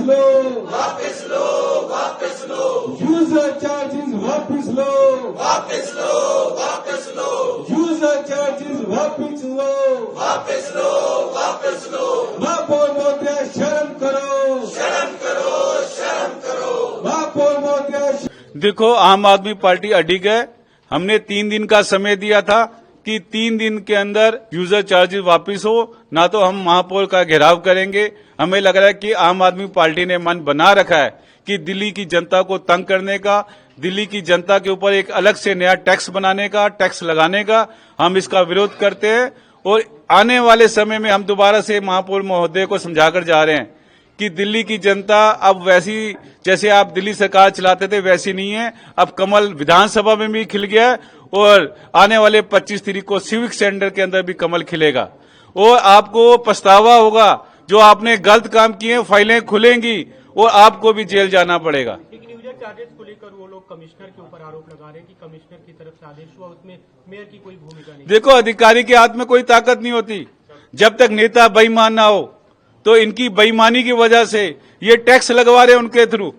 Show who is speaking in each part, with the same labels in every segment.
Speaker 1: लो,
Speaker 2: वापस लो, वापस लो,
Speaker 1: user charges वापस लो,
Speaker 2: वापस लो, वापस लो,
Speaker 1: यूजर चार्जेस वापस लो,
Speaker 2: वापस लो, वापस लो,
Speaker 1: महापौर महोदय शर्म करो,
Speaker 2: शर्म करो, शर्म करो।
Speaker 1: महापौर महोदय।
Speaker 3: देखो, आम आदमी पार्टी अडिग है। हमने 3 दिन का समय दिया था कि 3 दिन के अंदर यूजर चार्जेस वापस हो, ना तो हम महापौर का घेराव करेंगे। हमें लग रहा है कि आम आदमी पार्टी ने मन बना रखा है कि दिल्ली की जनता को तंग करने का, दिल्ली की जनता के ऊपर एक अलग से नया टैक्स बनाने का, टैक्स लगाने का। हम इसका विरोध करते हैं और आने वाले समय में हम दोबारा से महापौर महोदय को समझाकर जा रहे हैं कि दिल्ली की जनता अब वैसी, जैसे आप दिल्ली सरकार चलाते थे वैसी नहीं है। अब कमल विधानसभा में भी खिल गया है और आने वाले 25 तारीख को सिविक सेंटर के अंदर भी कमल खिलेगा और आपको पछतावा होगा। जो आपने गलत काम किए, फाइलें खुलेंगी और आपको भी जेल जाना पड़ेगा।
Speaker 4: लेकिन यूजर चार्जेस को लेकर वो लोग कमिश्नर के ऊपर आरोप लगा रहे हैं कि कमिश्नर की तरफ से आदेश हुआ, उसमें मेयर की कोई भूमिका नहीं।
Speaker 3: देखो, अधिकारी के हाथ में कोई ताकत नहीं होती जब तक नेता बेईमान ना हो। तो इनकी बेईमानी की वजह से ये टैक्स लगवा रहे हैं उनके थ्रू।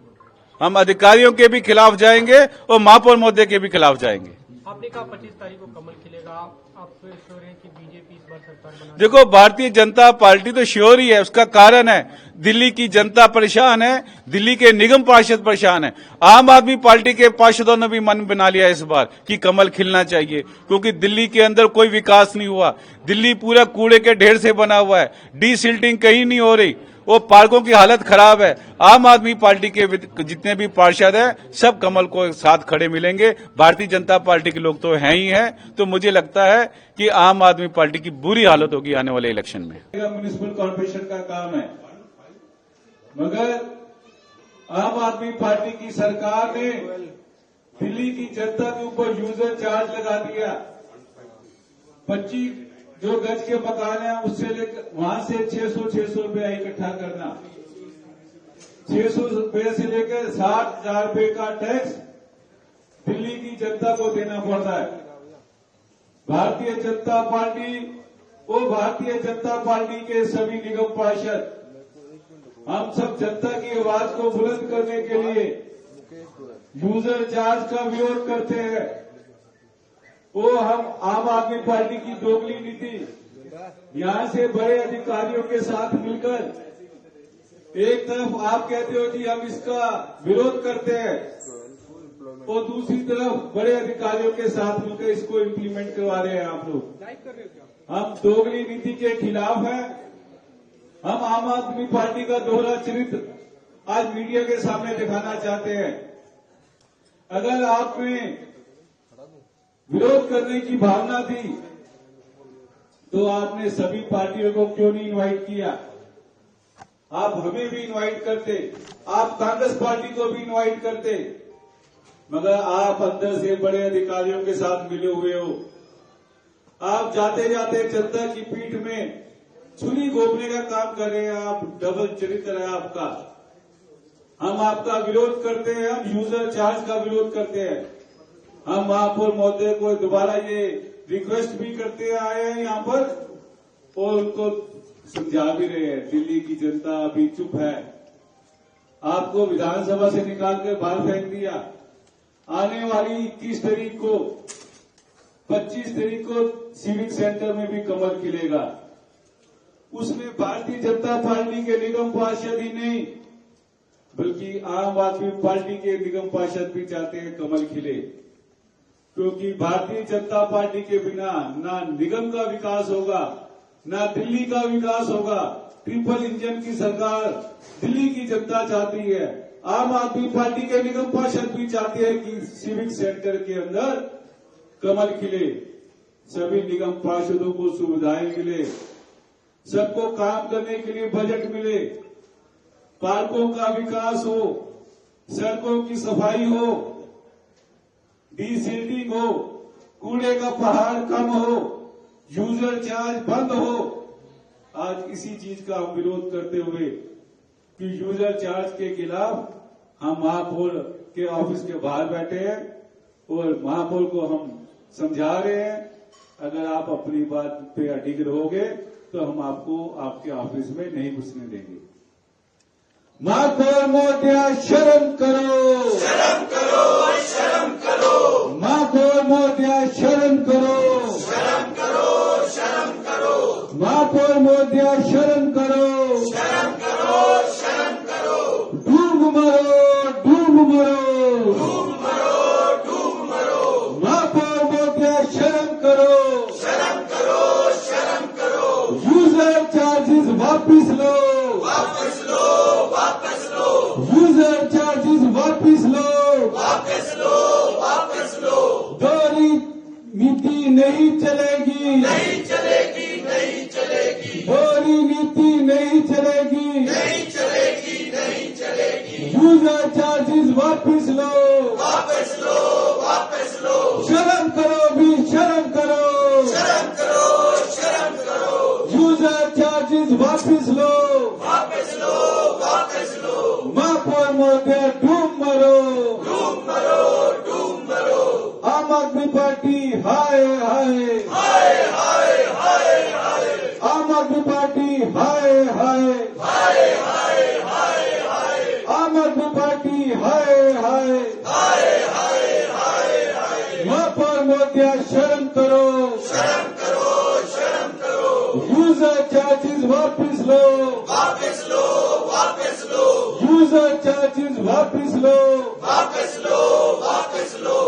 Speaker 3: हम अधिकारियों के भी खिलाफ जाएंगे और महापौर महोदय के भी खिलाफ जाएंगे।
Speaker 4: आपने कहा 25 तारीख को कमल खिलेगा, आप श्योर हैं कि बीजेपी इस बार सरकार बना?
Speaker 3: देखो, भारतीय जनता पार्टी तो श्योर ही है। उसका कारण है दिल्ली की जनता परेशान है, दिल्ली के निगम पार्षद परेशान है। आम आदमी पार्टी के पार्षदों ने भी मन बना लिया इस बार कि कमल खिलना चाहिए, क्योंकि दिल्ली के अंदर कोई विकास नहीं हुआ। दिल्ली पूरा कूड़े के ढेर से बना हुआ है, डीसिल्टिंग कहीं नहीं हो रही, वो पार्कों की हालत खराब है। आम आदमी पार्टी के जितने भी पार्षद हैं सब कमल को साथ खड़े मिलेंगे। भारतीय जनता पार्टी के लोग तो हैं ही हैं। तो मुझे लगता है कि आम आदमी पार्टी की बुरी हालत होगी आने वाले इलेक्शन में।
Speaker 1: म्युनिसिपल कॉर्पोरेशन का काम है, मगर आम आदमी पार्टी की सरकार ने दिल्ली की जनता के ऊपर यूजर चार्ज लगा दिया। 25 जो गज के मकान है उससे लेकर वहां से 600 रुपया इकट्ठा करना, 600 रुपये से लेकर 60,000 रुपये का टैक्स दिल्ली की जनता को देना पड़ता है। भारतीय जनता पार्टी के सभी निगम पार्षद हम सब जनता की आवाज को बुलंद करने के लिए यूजर चार्ज का विरोध करते हैं। वो हम आम आदमी पार्टी की दोगली नीति, यहां से बड़े अधिकारियों के साथ मिलकर एक तरफ आप कहते हो जी हम इसका विरोध करते हैं और दूसरी तरफ बड़े अधिकारियों के साथ मिलकर इसको इम्प्लीमेंट करवा रहे हैं आप लोग। हम दोगली नीति के खिलाफ हैं। हम आम आदमी पार्टी का दोहरा चरित्र आज मीडिया के सामने दिखाना चाहते हैं। अगर आप में विरोध करने की भावना थी तो आपने सभी पार्टियों को क्यों नहीं इनवाइट किया? आप हमें भी इनवाइट करते, आप कांग्रेस पार्टी को भी इनवाइट करते, मगर आप अंदर से बड़े अधिकारियों के साथ मिले हुए हो। आप जाते जाते जनता की पीठ में छुरी घोंपने का काम कर रहे हैं। आप डबल चरित्र है आपका। हम आपका विरोध करते हैं, हम यूजर चार्ज का विरोध करते हैं। हम महापौर महोदय को दोबारा ये रिक्वेस्ट भी करते आए हैं यहाँ पर और उनको समझा भी रहे हैं। दिल्ली की जनता अभी चुप है, आपको विधानसभा से निकाल कर बाहर फेंक दिया। आने वाली 21 तारीख को 25 तारीख को सिविक सेंटर में भी कमल खिलेगा। उसमें भारतीय जनता पार्टी के निगम पार्षद ही नहीं बल्कि आम आदमी पार्टी के निगम पार्षद भी चाहते हैं कमल खिले, क्योंकि भारतीय जनता पार्टी के बिना ना निगम का विकास होगा, ना दिल्ली का विकास होगा। ट्रिपल इंजन की सरकार दिल्ली की जनता चाहती है। आम आदमी पार्टी के निगम पार्षद भी चाहते हैं कि सिविक सेंटर के अंदर कमल खिले, सभी निगम पार्षदों को सुविधाएं मिले, सबको काम करने के लिए बजट मिले, पार्कों का विकास हो, सड़कों की सफाई हो, डीसिल्टिंग हो, कूड़े का पहाड़ कम हो, यूजर चार्ज बंद हो। आज इसी चीज का हम विरोध करते हुए कि यूजर चार्ज के खिलाफ हम महापौर के ऑफिस के बाहर बैठे हैं और महापौर को हम समझा रहे हैं, अगर आप अपनी बात पे अडिग रहोगे तो हम आपको आपके ऑफिस में नहीं घुसने देंगे। महापौर मोदिया शर्म करो,
Speaker 2: शर्म करो, शर्म करो,
Speaker 1: महापौर मोदिया शर्म करो,
Speaker 2: शर्म करो, शर्म करो,
Speaker 1: महापौर मोदिया शर्म करो,
Speaker 2: शर्म करो, शर्म करो,
Speaker 1: डूब मरो, डूब मरो,
Speaker 2: डूब मरो, डूब मरो,
Speaker 1: महापौर मोदिया शर्म करो,
Speaker 2: शर्म करो, शर्म करो,
Speaker 1: यूजर चार्जेस वापिस लो,
Speaker 2: वापस लो, वापस लो,
Speaker 1: यूजर चार्जेस वापिस लो,
Speaker 2: वापस लो, वापस लो,
Speaker 1: दोहरी नीति नहीं चलेगी,
Speaker 2: नहीं चलेगी, नहीं चलेगी,
Speaker 1: दोहरी नीति नहीं चलेगी,
Speaker 2: नहीं चलेगी, नहीं चलेगी,
Speaker 1: यूजर चार्जेस वापिस लो,
Speaker 2: वापस लो, वापस लो,
Speaker 1: शर्म करो भी शर्म करो,
Speaker 2: शर्म करो, शर्म करो,
Speaker 1: यूजर चार्जेस वापिस लो,
Speaker 2: वापस लो, वापस लो,
Speaker 1: महापौर मोदी डूब मरो,
Speaker 2: डूब मरो, डूब मरो,
Speaker 1: आम आदमी पार्टी हाय हाय,
Speaker 2: हाय हाय हाय हाय,
Speaker 1: आम आदमी पार्टी हाय हाय,
Speaker 2: हाय हाय हाय हाय,
Speaker 1: आम आदमी पार्टी हाय हाय,
Speaker 2: हाय हाय हाय हाय,
Speaker 1: महापौर मोदिया शर्म करो,
Speaker 2: शर्म करो, शर्म करो,
Speaker 1: यूजर चार्जेस वापिस लो,
Speaker 2: वापस लो, वापस लो,
Speaker 1: यूजर चार्जेस वापिस लो,
Speaker 2: वापस लो, वापस लो,